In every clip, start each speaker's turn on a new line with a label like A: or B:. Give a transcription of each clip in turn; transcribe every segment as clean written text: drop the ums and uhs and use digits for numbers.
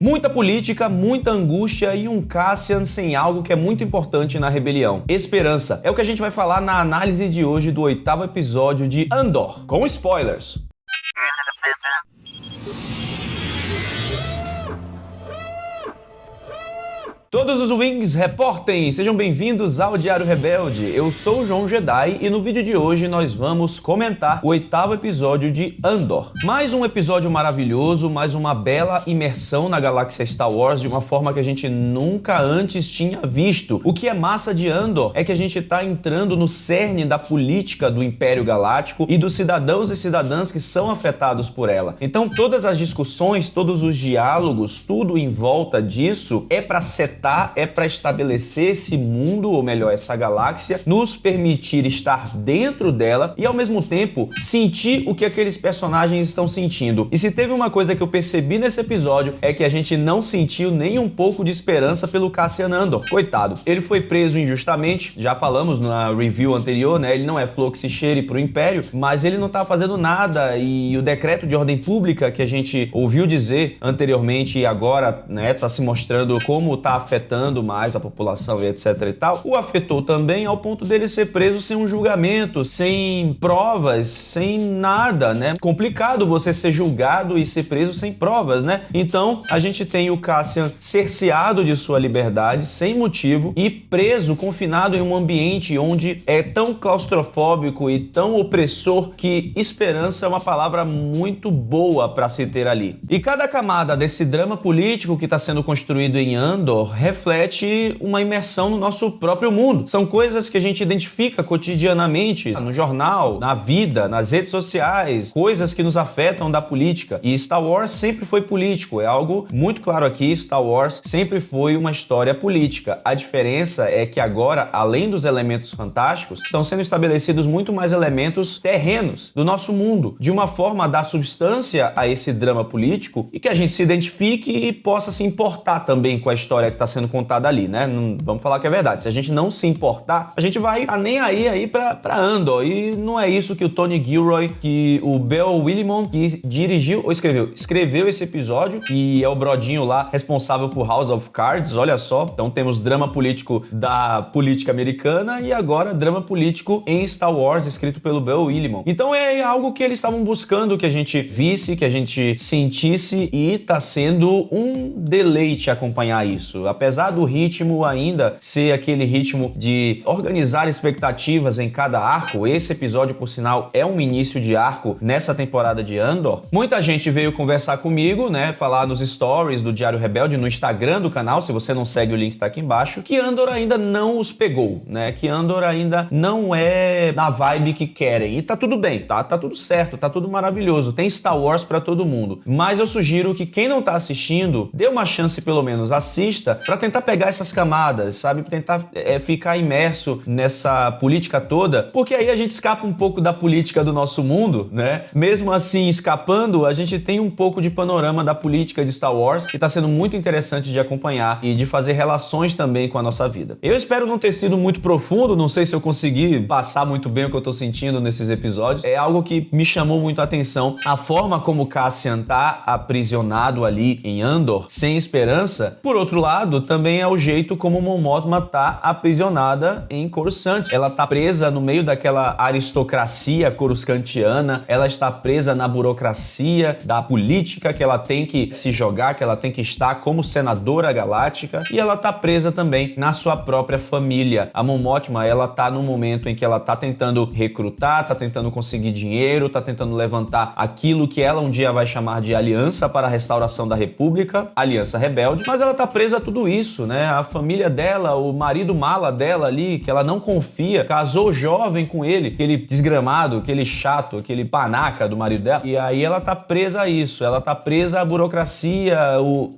A: Muita política, muita angústia e um Cassian sem algo que é muito importante na rebelião: esperança. É o que a gente vai falar na análise de hoje do 8º episódio de Andor, com spoilers. Todos os Wings reportem! Sejam bem-vindos ao Diário Rebelde. Eu sou o João Jedi e no vídeo de hoje nós vamos comentar o 8º episódio de Andor. Mais um episódio maravilhoso, mais uma bela imersão na galáxia Star Wars de uma forma que a gente nunca antes tinha visto. O que é massa de Andor é que a gente tá entrando no cerne da política do Império Galáctico e dos cidadãos e cidadãs que são afetados por ela. Então todas as discussões, todos os diálogos, tudo em volta disso é para é para estabelecer esse mundo, ou melhor, essa galáxia, nos permitir estar dentro dela e ao mesmo tempo sentir o que aqueles personagens estão sentindo. E se teve uma coisa que eu percebi nesse episódio é que a gente não sentiu nem um pouco de esperança pelo Cassian Andor. Coitado, ele foi preso injustamente, já falamos na review anterior, né? Ele não é flor que se cheire pro Império, mas ele não tá fazendo nada e o decreto de ordem pública que a gente ouviu dizer anteriormente e agora, né, tá se mostrando como tá afetando mais a população e etc e tal, o afetou também ao ponto dele ser preso sem um julgamento, sem provas, sem nada, né? Complicado você ser julgado e ser preso sem provas, né? Então, a gente tem o Cassian cerceado de sua liberdade, sem motivo, e preso, confinado em um ambiente onde é tão claustrofóbico e tão opressor que esperança é uma palavra muito boa para se ter ali. E cada camada desse drama político que está sendo construído em Andor reflete uma imersão no nosso próprio mundo. São coisas que a gente identifica cotidianamente no jornal, na vida, nas redes sociais, coisas que nos afetam da política. E Star Wars sempre foi político, é algo muito claro aqui. Star Wars sempre foi uma história política. A diferença é que agora, além dos elementos fantásticos, estão sendo estabelecidos muito mais elementos terrenos do nosso mundo, de uma forma a dar substância a esse drama político e que a gente se identifique e possa se importar também com a história que está sendo contada ali, né? Não, vamos falar que é verdade. Se a gente não se importar, a gente vai nem aí pra Andor. E não é isso que o Tony Gilroy, que o Beau Willimon, que dirigiu ou escreveu esse episódio e é o brodinho lá responsável por House of Cards, olha só. Então temos drama político da política americana e agora drama político em Star Wars, escrito pelo Beau Willimon. Então é algo que eles estavam buscando que a gente visse, que a gente sentisse e tá sendo um deleite acompanhar isso. Apesar do ritmo ainda ser aquele ritmo de organizar expectativas em cada arco, esse episódio, por sinal, é um início de arco nessa temporada de Andor. Muita gente veio conversar comigo, né, falar nos stories do Diário Rebelde, no Instagram do canal, se você não segue o link tá aqui embaixo, que Andor ainda não os pegou, né, que Andor ainda não é na vibe que querem. E tá tudo bem, tá tudo certo, tá tudo maravilhoso, tem Star Wars pra todo mundo. Mas eu sugiro que quem não tá assistindo, dê uma chance pelo menos, assista, pra tentar pegar essas camadas, sabe? Tentar ficar imerso nessa política toda, porque aí a gente escapa um pouco da política do nosso mundo, né? Mesmo assim, escapando, a gente tem um pouco de panorama da política de Star Wars, que tá sendo muito interessante de acompanhar e de fazer relações também com a nossa vida. Eu espero não ter sido muito profundo, não sei se eu consegui passar muito bem o que eu tô sentindo nesses episódios. É algo que me chamou muito a atenção, a forma como Cassian tá aprisionado ali em Andor, sem esperança. Por outro lado, também é o jeito como Mon Mothma tá aprisionada em Coruscant. Ela tá presa no meio daquela aristocracia coruscantiana, ela está presa na burocracia da política que ela tem que se jogar, que ela tem que estar como senadora galáctica, e ela tá presa também na sua própria família. A Mon Mothma, ela tá num momento em que ela tá tentando recrutar, tá tentando conseguir dinheiro, tá tentando levantar aquilo que ela um dia vai chamar de Aliança para a Restauração da República, Aliança Rebelde, mas ela tá presa a tudo isso, né? A família dela, o marido mala dela ali, que ela não confia, casou jovem com ele, aquele desgramado, aquele chato, aquele panaca do marido dela, e aí ela tá presa a isso, ela tá presa à burocracia,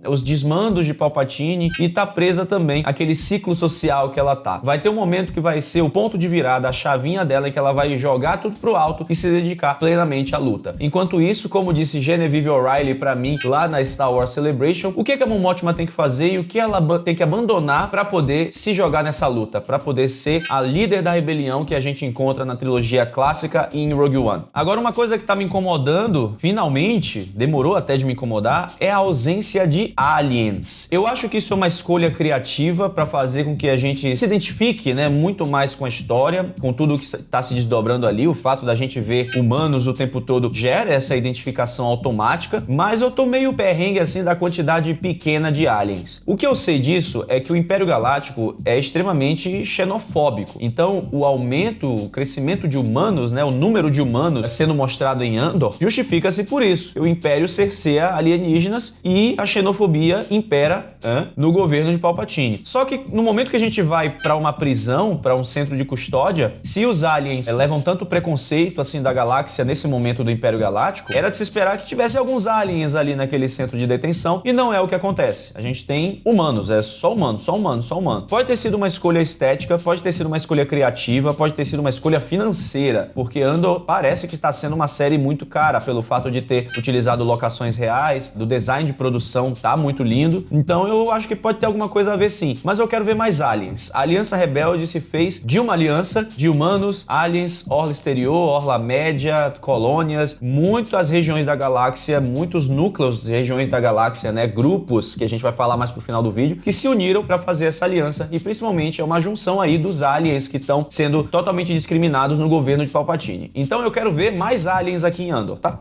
A: os desmandos de Palpatine, e tá presa também àquele ciclo social que ela tá. Vai ter um momento que vai ser o ponto de virada, a chavinha dela, em que ela vai jogar tudo pro alto e se dedicar plenamente à luta. Enquanto isso, como disse Genevieve O'Reilly pra mim lá na Star Wars Celebration, o que a Mon Mothma tem que fazer e o que ela ela tem que abandonar para poder se jogar nessa luta, para poder ser a líder da rebelião que a gente encontra na trilogia clássica e em Rogue One. Agora, uma coisa que tá me incomodando, finalmente, demorou até de me incomodar, é a ausência de aliens. Eu acho que isso é uma escolha criativa para fazer com que a gente se identifique, né, muito mais com a história, com tudo que tá se desdobrando ali. O fato da gente ver humanos o tempo todo gera essa identificação automática, mas eu tô meio perrengue assim da quantidade pequena de aliens. O que eu sei disso é que o Império Galáctico é extremamente xenofóbico. Então, o aumento, o crescimento de humanos, né, o número de humanos sendo mostrado em Andor, justifica-se por isso. O Império cerceia alienígenas e a xenofobia impera no governo de Palpatine. Só que no momento que a gente vai para uma prisão, para um centro de custódia, se os aliens levam tanto preconceito assim da galáxia nesse momento do Império Galáctico, era de se esperar que tivesse alguns aliens ali naquele centro de detenção, e não é o que acontece. A gente tem humanos, é só humano, só humano, só humano. Pode ter sido uma escolha estética, pode ter sido uma escolha criativa, pode ter sido uma escolha financeira, porque Andor parece que está sendo uma série muito cara pelo fato de ter utilizado locações reais, do design de produção tá muito lindo, então eu acho que pode ter alguma coisa a ver sim, mas eu quero ver mais aliens. A Aliança Rebelde se fez de uma aliança de humanos, aliens, orla exterior, orla média, colônias, muitas regiões da galáxia, muitos núcleos de regiões da galáxia, né, grupos que a gente vai falar mais pro final do vídeo, que se uniram para fazer essa aliança, e principalmente é uma junção aí dos aliens que estão sendo totalmente discriminados no governo de Palpatine. Então eu quero ver mais aliens aqui em Andor, tá?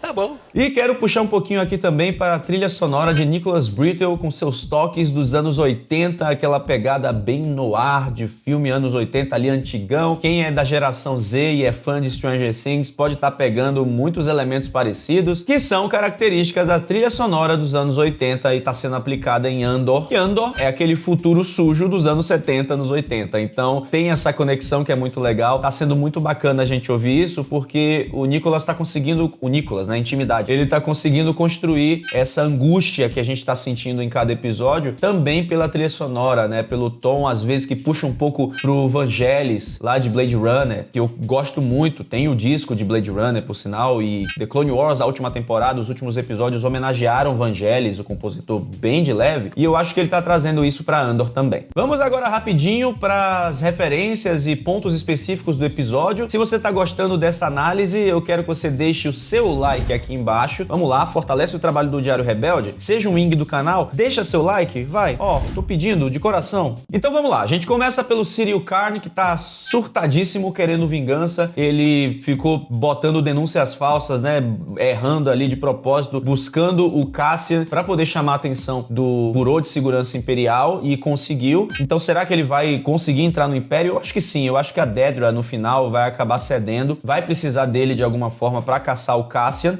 B: Tá bom.
A: E quero puxar um pouquinho aqui também para a trilha sonora de Nicholas Britell, com seus toques dos anos 80, aquela pegada bem noir de filme anos 80 ali antigão. Quem é da geração Z e é fã de Stranger Things pode estar pegando muitos elementos parecidos, que são características da trilha sonora dos anos 80 e está sendo aplicada em Andor. E Andor é aquele futuro sujo dos anos 70, anos 80. Então tem essa conexão que é muito legal. Tá sendo muito bacana a gente ouvir isso, porque o Nicholas tá conseguindo... Nicholas, na intimidade. Ele tá conseguindo construir essa angústia que a gente tá sentindo em cada episódio, também pela trilha sonora, né? Pelo tom, às vezes, que puxa um pouco pro Vangelis, lá de Blade Runner, que eu gosto muito. Tem o disco de Blade Runner, por sinal, e The Clone Wars, a última temporada, os últimos episódios homenagearam Vangelis, o compositor, bem de leve, e eu acho que ele tá trazendo isso pra Andor também. Vamos agora rapidinho pras referências e pontos específicos do episódio. Se você tá gostando dessa análise, eu quero que você deixe o seu like aqui embaixo. Vamos lá, fortalece o trabalho do Diário Rebelde. Seja um wing do canal, deixa seu like, vai. Ó, tô pedindo de coração. Então vamos lá, a gente começa pelo Cyril Karn, que tá surtadíssimo querendo vingança. Ele ficou botando denúncias falsas, né, errando ali de propósito, buscando o Cassian pra poder chamar a atenção do Bureau de Segurança Imperial, e conseguiu. Então será que ele vai conseguir entrar no Império? Eu acho que sim, eu acho que a Dedra no final vai acabar cedendo, vai precisar dele de alguma forma pra caçar o Cassian,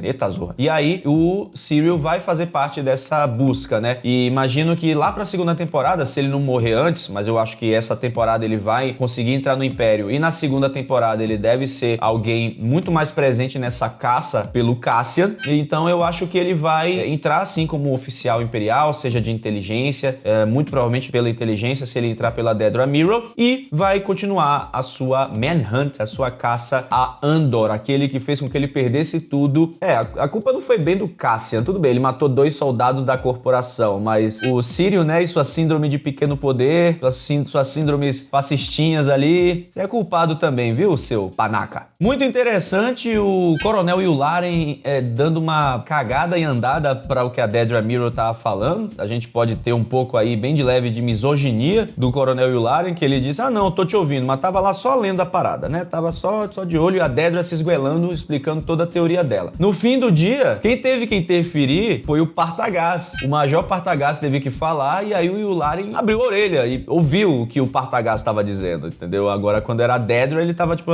A: eita zorra. E aí o Cyril vai fazer parte dessa busca, né? E imagino que lá pra segunda temporada, se ele não morrer antes, mas eu acho que essa temporada ele vai conseguir entrar no Império, e na segunda temporada ele deve ser alguém muito mais presente nessa caça pelo Cassian. Então eu acho que ele vai entrar assim como oficial imperial, seja de inteligência, muito provavelmente pela inteligência, se ele entrar pela Dedra Meero, e vai continuar a sua manhunt, a sua caça a Andor, aquele que fez com que ele perdesse tudo. A culpa não foi bem do Cassian, tudo bem, ele matou 2 soldados da corporação, mas o Cyril, né, e sua síndrome de pequeno poder, suas síndromes fascistinhas ali, você é culpado também, viu, seu panaca? Muito interessante o Coronel Yularen dando uma cagada e andada para o que a Dedra Meero tava falando. A gente pode ter um pouco aí, bem de leve, de misoginia do Coronel Yularen, que ele disse, não, tô te ouvindo, mas tava lá só lendo a parada, né, tava só de olho, e a Dedra se esguelando, explicando toda a teoria dela. No fim do dia, quem teve que interferir foi o Partagaz. O Major Partagaz teve que falar, e aí o Yularen abriu a orelha e ouviu o que o Partagaz estava dizendo, entendeu? Agora, quando era a Dedra, ele tava tipo,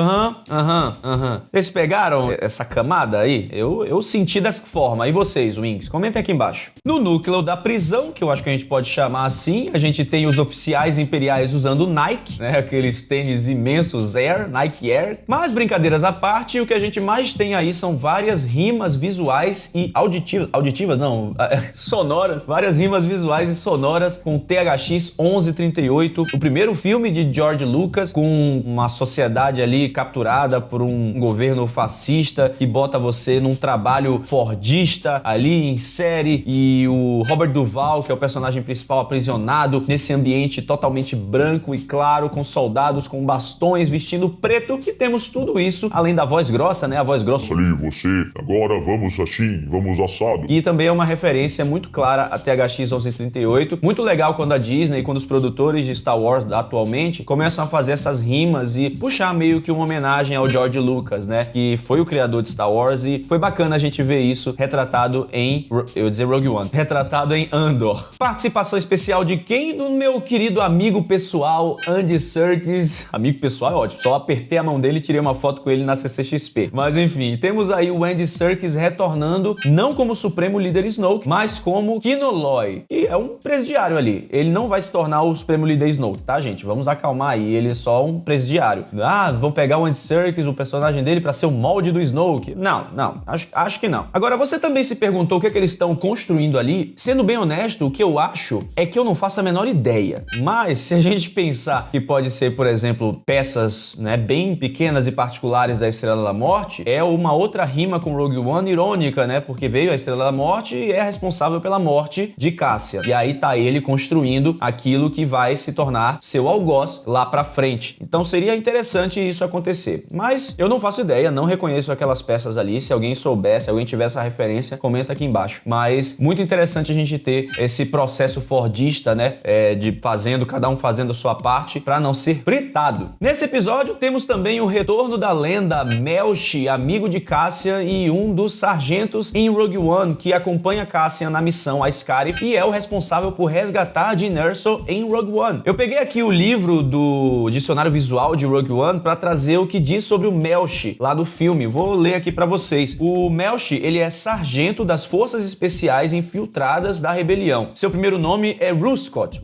A: Vocês pegaram essa camada aí? Eu senti dessa forma. E vocês, Wings? Comentem aqui embaixo. No núcleo da prisão, que eu acho que a gente pode chamar assim, a gente tem os oficiais imperiais usando Nike, né? Aqueles tênis imensos Air, Nike Air. Mas, brincadeiras à parte, o que a gente mais tem aí aí são várias rimas visuais e auditivas não, sonoras, várias rimas visuais e sonoras com THX 1138, o primeiro filme de George Lucas com uma sociedade ali capturada por um governo fascista que bota você num trabalho fordista ali em série, e o Robert Duvall, que é o personagem principal, aprisionado nesse ambiente totalmente branco e claro, com soldados com bastões vestindo preto, e temos tudo isso, além da voz grossa, né? A voz grossa
B: Ali, você, agora vamos assim, vamos assado.
A: E também é uma referência muito clara a THX 1138. Muito legal quando a Disney, quando os produtores de Star Wars atualmente começam a fazer essas rimas e puxar meio que uma homenagem ao George Lucas, né? Que foi o criador de Star Wars, e foi bacana a gente ver isso retratado em, eu ia dizer Rogue One, retratado em Andor. Participação especial de quem? Do meu querido amigo pessoal, Andy Serkis. Amigo pessoal é ótimo, só apertei a mão dele e tirei uma foto com ele na CCXP. Mas enfim, temos aí o Andy Serkis retornando, não como Supremo Líder Snoke, mas como Kinoloy, que é um presidiário ali. Ele não vai se tornar o Supremo Líder Snoke, tá, gente? Vamos acalmar aí, ele é só um presidiário. Ah, vão pegar o Andy Serkis, o personagem dele, pra ser o molde do Snoke. Não, acho que não. Agora, você também se perguntou o que é que eles estão construindo ali? Sendo bem honesto, o que eu acho é que eu não faço a menor ideia. Mas, se a gente pensar que pode ser, por exemplo, peças, né, bem pequenas e particulares da Estrela da Morte, é uma outra rima com Rogue One irônica, né? Porque veio a Estrela da Morte e é responsável pela morte de Cassian. E aí tá ele construindo aquilo que vai se tornar seu algoz lá pra frente. Então seria interessante isso acontecer. Mas eu não faço ideia, não reconheço aquelas peças ali. Se alguém souber, se alguém tiver essa referência, comenta aqui embaixo. Mas muito interessante a gente ter esse processo fordista, né? De cada um fazendo a sua parte pra não ser fritado. Nesse episódio temos também o retorno da lenda Melshi, amigo de Cassian e um dos sargentos em Rogue One que acompanha Cassian na missão a Scarif e é o responsável por resgatar Jyn Erso em Rogue One. Eu peguei aqui o livro do dicionário visual de Rogue One para trazer o que diz sobre o Melshi lá do filme. Vou ler aqui para vocês. O Melshi, ele é sargento das forças especiais infiltradas da rebelião. Seu primeiro nome é Ruscott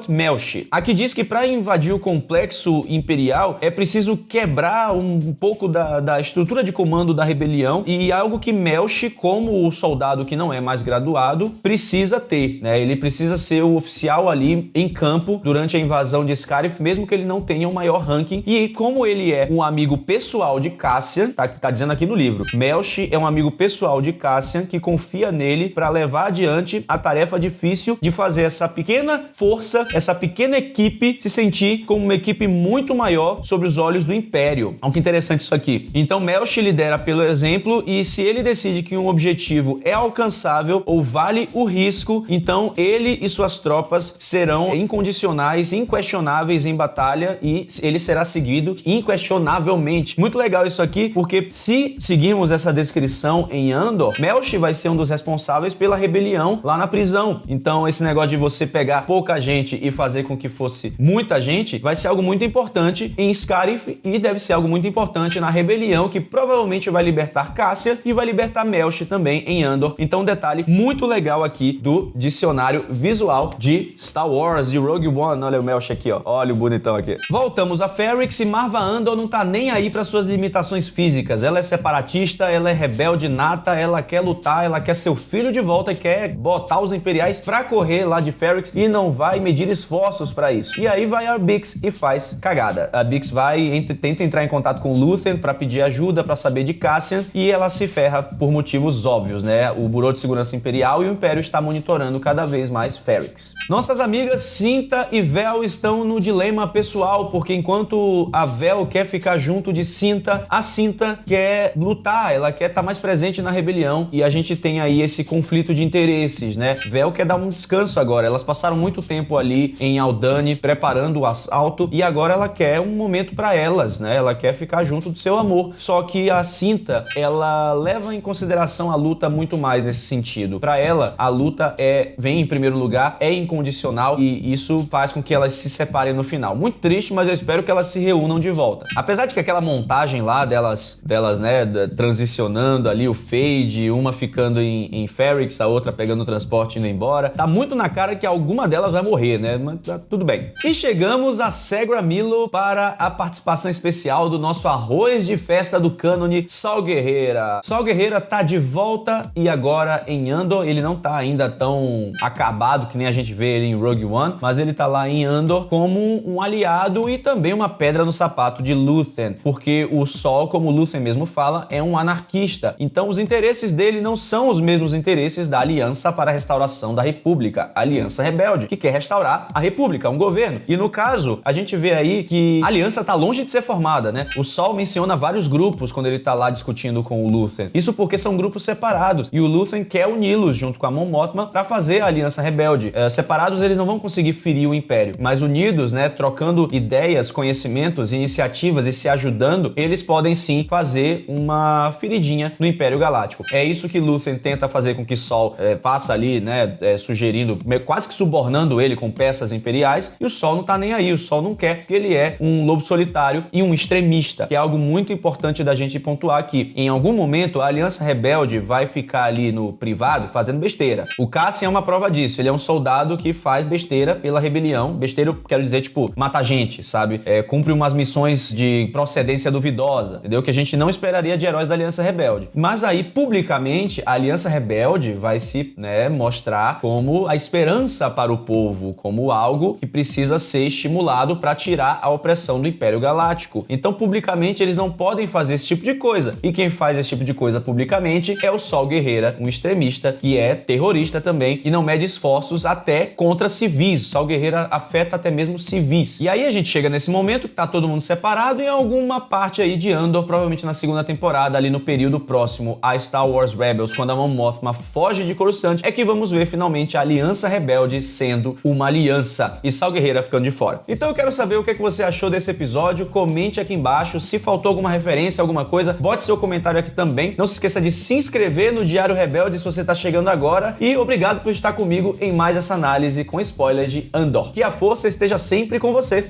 A: Melshi. Aqui diz que para invadir o complexo imperial é preciso quebrar um pouco da estrutura de comando da rebelião, e algo que Melshi, como o soldado que não é mais graduado, precisa ter, né? Ele precisa ser o oficial ali em campo durante a invasão de Scarif, mesmo que ele não tenha o maior ranking. E como ele é um amigo pessoal de Cassian, tá dizendo aqui no livro, Melshi é um amigo pessoal de Cassian que confia nele para levar adiante a tarefa difícil de fazer essa pequena força, essa pequena equipe se sentir como uma equipe muito maior sob os olhos do Império. Olha que interessante isso aqui. Então Melshi lidera pelo exemplo, e se ele decide que um objetivo é alcançável ou vale o risco, então ele e suas tropas serão incondicionais, inquestionáveis em batalha, e ele será seguido inquestionavelmente. Muito legal isso aqui, porque se seguirmos essa descrição em Andor, Melshi vai ser um dos responsáveis pela rebelião lá na prisão. Então esse negócio de você pegar pouca gente e fazer com que fosse muita gente vai ser algo muito importante em Scarif, e deve ser algo muito importante na rebelião, que provavelmente vai libertar Cassian e vai libertar Melshi também em Andor. Então um detalhe muito legal aqui do dicionário visual de Star Wars, de Rogue One. Olha o Melshi aqui, ó. Olha o bonitão aqui. Voltamos a Ferrix, e Marva Andor não tá nem aí para suas limitações físicas. Ela é separatista, ela é rebelde nata, ela quer lutar, ela quer seu filho de volta e quer botar os imperiais pra correr lá de Ferrix, e não vai medir esforços pra isso. E aí vai a Bix e faz cagada. A Bix tenta entrar em contato com Luthen pra pedir ajuda, pra saber de Cassian, e ela se ferra por motivos óbvios, né? O Bureau de Segurança Imperial e o Império está monitorando cada vez mais Ferrix. Nossas amigas Cinta e Vel estão no dilema pessoal, porque enquanto a Vel quer ficar junto de Cinta, a Cinta quer lutar, ela quer estar mais presente na rebelião, e a gente tem aí esse conflito de interesses, né? Vel quer dar um descanso agora, elas passaram muito tempo ali em Aldhani preparando o assalto, e agora ela quer um momento pra elas, né? Ela quer ficar junto do seu amor. Só que a Cinta, ela leva em consideração a luta muito mais nesse sentido. Pra ela, a luta vem em primeiro lugar, é incondicional, e isso faz com que elas se separem no final. Muito triste, mas eu espero que elas se reúnam de volta. Apesar de que aquela montagem lá delas, né, transicionando ali o fade, uma ficando em Ferrix, a outra pegando o transporte e indo embora, tá muito na cara que alguma delas vai morrer, né? Mas tá tudo bem. E chegamos a Segra Milo para a participação especial do nosso arroz de festa do cânone, Saul Guerreira. Saul Guerreira tá de volta e agora em Andor. Ele não tá ainda tão acabado que nem a gente vê ele em Rogue One, mas ele tá lá em Andor como um aliado e também uma pedra no sapato de Luthen, porque o Saul, como Luthen mesmo fala, é um anarquista. Então os interesses dele não são os mesmos interesses da Aliança para a Restauração da República, a Aliança Rebelde, que quer restaurar a República, um governo. E no caso, a gente vê aí que a Aliança tá longe de ser formada, né? O Saul menciona vários grupos quando ele tá lá discutindo com o Luthen. Isso porque são grupos separados e o Luthen quer uni-los junto com a Mon Mothma para fazer a Aliança Rebelde. Separados eles não vão conseguir ferir o Império, mas unidos, né, trocando ideias, conhecimentos, iniciativas e se ajudando, eles podem sim fazer uma feridinha no Império Galáctico. É isso que Luthen tenta fazer com que Saul faça ali, né, sugerindo, quase que subornando ele com peças imperiais, e o Saul não tá nem aí, o Saul não quer, porque ele é um lobo solitário e um extremista, que é algo muito importante da gente pontuar aqui. Em algum momento, a Aliança Rebelde vai ficar ali no privado fazendo besteira. O Cassian é uma prova disso, ele é um soldado que faz besteira pela rebelião, besteira, quero dizer, tipo, mata gente, sabe? Cumpre umas missões de procedência duvidosa, entendeu? Que a gente não esperaria de heróis da Aliança Rebelde. Mas aí, publicamente, a Aliança Rebelde vai se, né, mostrar como a esperança para o povo, como algo que precisa ser estimulado para tirar a opressão do Império Galáctico. Então, publicamente, eles não podem fazer esse tipo de coisa. E quem faz esse tipo de coisa publicamente é o Saul Guerreira, um extremista que é terrorista também e não mede esforços até contra civis. O Saul Guerreira afeta até mesmo civis. E aí a gente chega nesse momento que tá todo mundo separado em alguma parte aí de Andor, provavelmente na segunda temporada, ali no período próximo a Star Wars Rebels, quando a Mon Mothma foge de Coruscant, é que vamos ver finalmente a Aliança Rebelde sendo uma aliança e Saul Guerreira ficando de fora. Então eu quero saber o que você achou desse episódio, comente aqui embaixo, se faltou alguma referência, alguma coisa, bote seu comentário aqui também. Não se esqueça de se inscrever no Diário Rebelde se você tá chegando agora e obrigado por estar comigo em mais essa análise com spoiler de Andor. Que a força esteja sempre com você.